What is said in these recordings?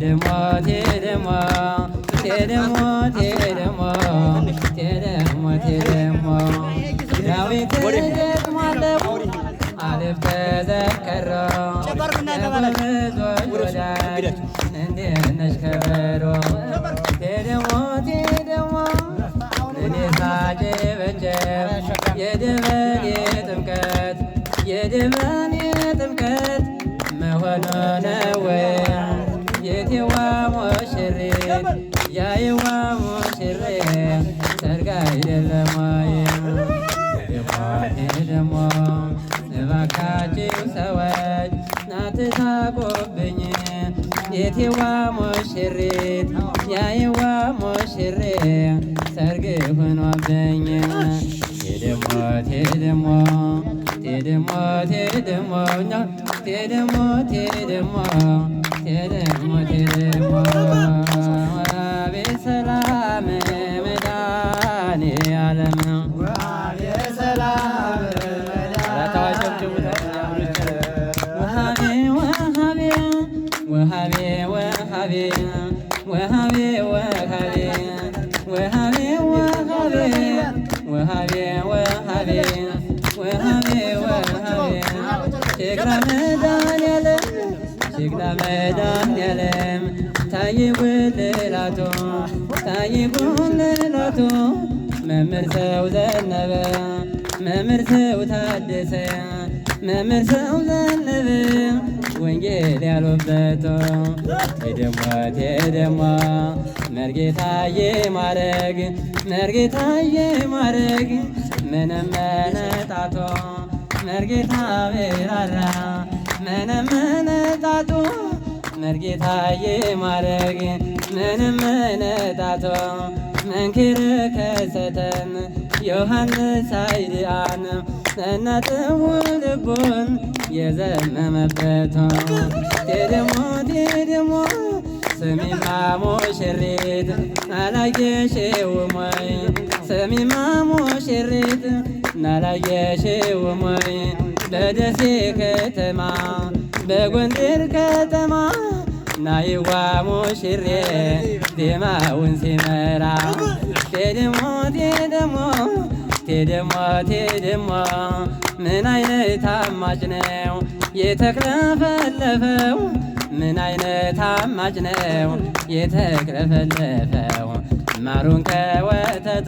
ቴደሞ ቴደሞ ቴደሞ ቴደሞ ቴደሞ ቴደሞ ዳዊት ደግማለው አልፍ ተዘከሮ ለብዙዎች ወዳጅ እንዴት ነሽ ከበሮ ቴደሞ ቴደሞ እኔ ሳጨበጨብ የደመን የጥምቀት የደመን የጥምቀት መሆኑ ነው የቴዋ ሙሽሪት ያየዋ ሙሽሪት ሰርግ አይደለም ወይ? ደሞ እባካችሁ ሰዎች ናትሳቁብኝ የቴዋ ሙሽሪት ያየዋ ሙሽሪት ሰርግ ሆኖብኝ ቴደሞ ቴደሞ ቴደሞ ቴደሞ ቴደሞ ቴደሞ ቴደሞ ቴደሞ አቤት ሰላም መድኃኔዓለም ወሃቤ ወሃቤ ወሃቤ ወሃቤ ወሃቤ ወሃቤ ወሃቤ ወሃቤ ወሃቤ ወሃቤ ወሃቤ ሸክላ መድኃኔዓለም ሸክላ መድኃኔዓለም ታይ ጉልላቱ ታይ ጉልላቱ መምህር ሰው ዘነበ መምህር ሰው ታደሰ መምህር ሰው ዘነበ ወንጌል ያሉበት ቴደሞ ቴደሞ መርጌታዬ ማረግ መርጌታዬ ማረግ ምንም መነጣቶ መርጌታ ቤራራ ምንም መነጣቶ መርጌታዬ ማረግ ምንም መነጣቶ መንክር ከሰተን ዮሐንስ አይድአን እናጥው ልቡን የዘመመበት ቴደሞ ቴደሞ ስሚማ ሙሽሪት አላየሽውም ወይ? ስሚማ ሙሽሪት አላየሽውም ወይ? በደሴ ከተማ በጎንደር ከተማ ናይዋ ሙሽሬ ዜማውን ሲመራ ቴደሞ ቴደሞ ቴደሞ ቴደሞ ምን አይነት አማጭ ነው የተክለፈለፈው? ምን አይነት አማጭ ነው የተክለፈለፈው? ማሩን ከወተቱ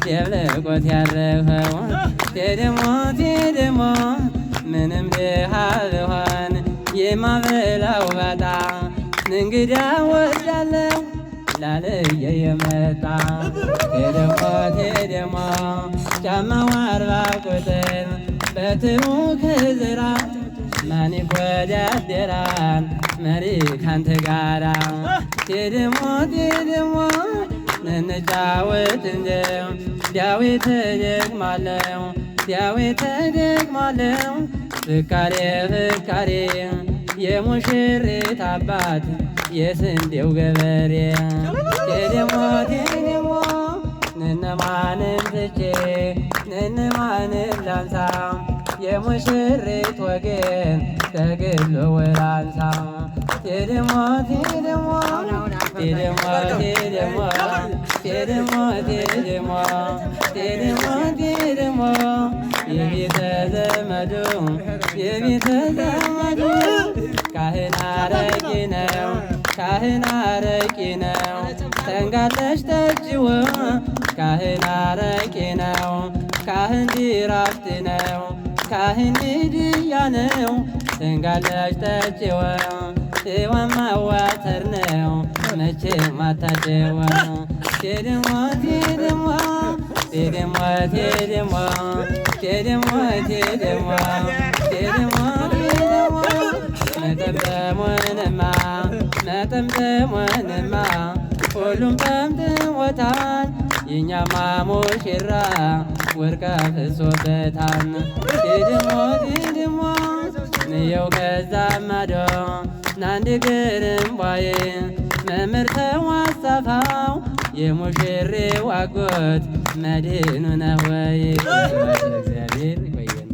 ደብልቆት ያረፈው ቴደሞ ቴደሞ ምንም ድሃ ብሆን የማበላው ባጣ እንግዳ ወዳለው ላለየ የመጣ ቴደሞ ቴደሞ ጫማው 40 ቁጥር በትሩ ክዝራ ማን ይወዳደራል መሪ ካንተ ጋራ ቴደሞ ቴደሞ እንጫወት እንጂ ዳዊት ደግማለው ዳዊት ደግማለው ፍካሬ ፍካሬ የሙሽሪት አባት የስንዴው ገበሬ ቴደሞ ቴደሞ እነማንን ትቼ እነማንን ላንሳ የሙሽሪት ወገን ተገሎ ወላንሳ ቴደሞ ቴደሞ ቴደሞ ቴደሞ ቴደሞ ቴደሞ ቴደሞ ቴደሞ የቤተ ዘመዱ የቤተ ዘመዱ ካህን አረቂ ነው ካህን አረቂ ነው ተንጋለሽ ጠጪው ካህን አረቂ ነው ካህን ዲራፍት ነው ካህን ድያ ነው ተንጋለሽ ጠጪው ዋማ ዋተር ነው መቼም አታጭው ቴደሞ ቴደሞ ቴደሞ ቴደሞ ቴደሞ ቴደሞ ቴደሞ ቴደሞ መጠምጠሙንማ መጠምጠሙንማ ሁሉም ጠምጥሞታል የኛማ ሙሽራ ወርቅ አፍሶበታል ቴደሞ ቴደሞ ንየው ከዛ ማዶ ናንድ ግርምባዬ መምህር ተዋሳፋው የሙሽሬው አጎት መድህኑ ነው ወይ? እግዚአብሔር ይቆየን።